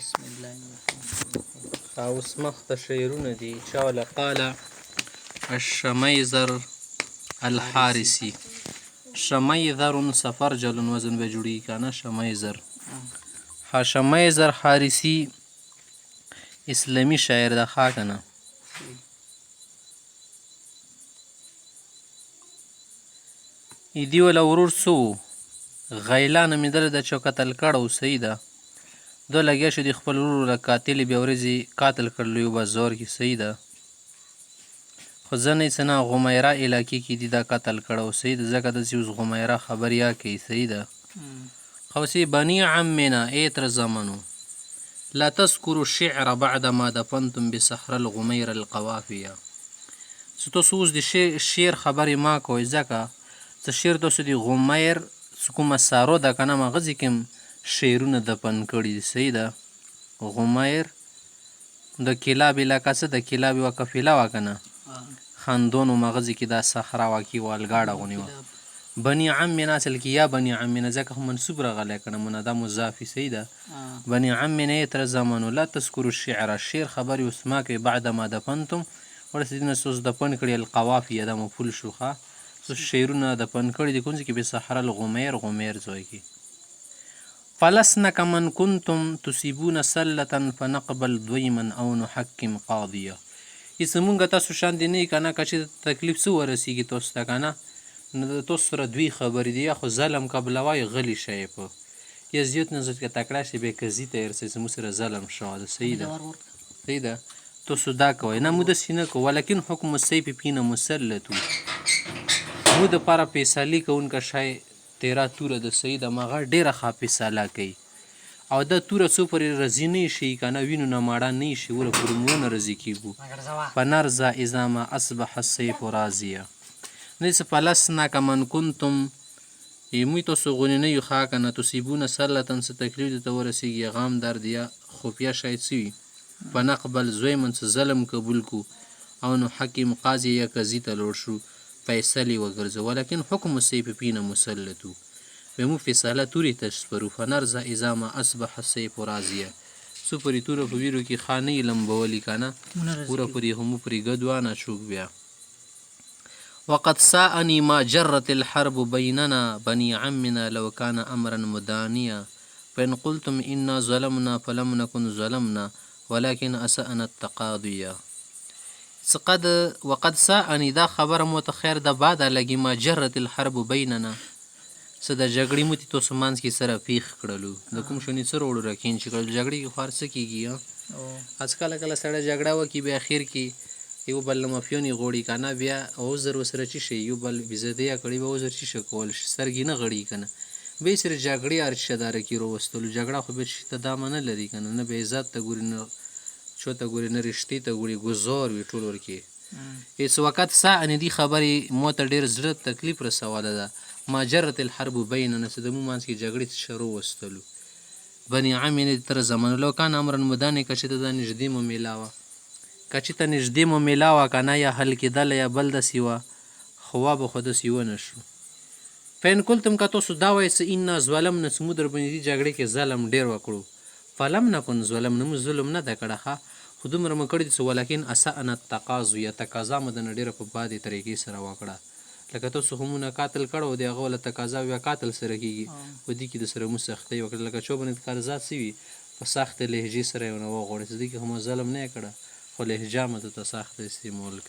بسم الله الرحمن الرحيم. اوس مخته شعرونه دي چا ولا قال الشميزر الحارسي. شميزر سفر جلون وزن به جوړی کنه شميزر. شميزر حارسي اسلامی شاعر د خا کنه. ایدی ولا ورور سو غیلان مې د چوکتل کړو سیده دو لګیا شو د خپل ورور له قاتل بیا ورځي قاتل کړلو یو بازار کې سیده خو ځنې سنا غمیره علاقې کې دي دا قتل کړو سید ځکه د اوس غمیره خبریا کوي سیده خوسی بني عمنا ایتر زمنو لا تذكروا الشعر بعد ما دفنتم بصحر الغمير القوافيه ستو سوز د شعر خبرې ما کوي ځکه څه شعر تاسو د غمیر کومه سارو د کنه مغزي کوم شعرونه دفن کړي سیده غمیر د کلاب علاقه څه د کلاب یوه قفیله وه که نه خاندون و مغزي کې دا صحرا واقع والګاډه غونې وه بني عمنا اصل کې یا بني عمنا ځکه خو منصوب راغلی که نه مندا مضافي سیده بني عمنا تر زمانو لا تذکرو الشعر شعر خبرې اوس ما کوي بعد ما دفنتم ورسې دې نه څه اوس دفن کړي القوافیه دا مفعول شو ښه څه شعرونه دفن کړي دي کوم ځای کې بصحرا الغمیر غمیر ځای کې فلسنا كمن كنتم تصيبون سلة فنقبل دويما او نحكم قاضيه اسمونګه تاسو شان دي نه کنه کچې تکلیف سو ورسیږي تاسو ته کنه نو تاسو سره دوی خبرې دي خو ظلم قبلوای غلی شي په یا زیات نه زت تکړه شي به کزي ته ارسې مو سره ظلم شاده سیده تاسو دا کوي نه مو د سینه کو ولکن حکم السيف فينا مسلط مو د پر فیصله کوونکه شای 13 توره د سید مغه ډیره ښه فیصله کوي او د توره څو پورې رضی نه شي کنه وینو نه ماړه نه شي وره پورې مو نه رضی کیږو فنرزا اذا ما اصبح السيف راضيه ليس فلسنا كمن كنتم یموی تاسو غونې نه یو ښه کنه تصيبون سلتن څه تکلیف ته ورسیږي غام درد یا خفیه شاید سوي فنقبل زویمن څه ظلم قبول کو او نو حکیم قاضي یا قضی ته لوړ شو فیصلې وګرځو ولکن حکم السيف فينا مسلط بمو فیصله توری تشپرو فنرزا اذا ما اصبح السيف راضيه سو پری توره په ویرو کې خانه لمبولي کنه پورا پری هم پری غدوانه شوک بیا وقد ساءني ما جرت الحرب بيننا بني عمنا لو كان امرا مدانيا فان قلتم انا ظلمنا فلم نكن ظلمنا ولكن اساءنا التقاضي وقد ساءني دا خبر متخير د بعد لګي ما جرت الحرب بيننا څه د جګړې مو تاسو مانځ کې سره پیښ کړلو د کوم شونی سره وړو راکین چې کړل جګړې کې خارڅ کیږي اځکل کله سره جګړه وکي به اخر کې یو بل مافیونی غوړي کنه بیا او زر وسره چی شي یو بل بزدیا کړي به وزر چی شکول سرګی نه غړي کنه به سره جګړې ارشدار کی وروستلو جګړه خو به شته دامن لري کنه نه به عزت ته ګوري نه چوته ګوري نه رښتې ته ګوري گزار وی ټول ورکی هیڅ وخت ساعه دي خبرې مو ته ډیر زړه تکلیف رسواله ده ما جرت الحرب بيننا سدمو مانس کې جګړې شروع وستلو بني عمین تر زمانو لو کان امرن مدانه کچته د نږدې مو میلاوه کچته نږدې مو میلاوه کنه یا حل کېدل یا بل د سیوا خو به خود سیو نشو فین قلتم که تاسو دا وایي چې ان ظلم نسمو در باندې جګړې کې ظلم ډیر وکړو فلم نکن ظلم نمو ظلم نه د کړه خو دومره مو کړي چې ولکن اساءنا التقاضي یا تقاضا مو د ډیره په بادي طریقې سره وکړه لکه تاسو همونه قاتل کړو دی هغه ول تقاضا یا قاتل سره کیږي و دي کې د سره مو سختي وکړه لکه چوبنه قرضات سوي په سخت لهجه سره نو وغوړي چې دي کې هم ظلم نه کړه خو لهجه مو ته سخت استعمال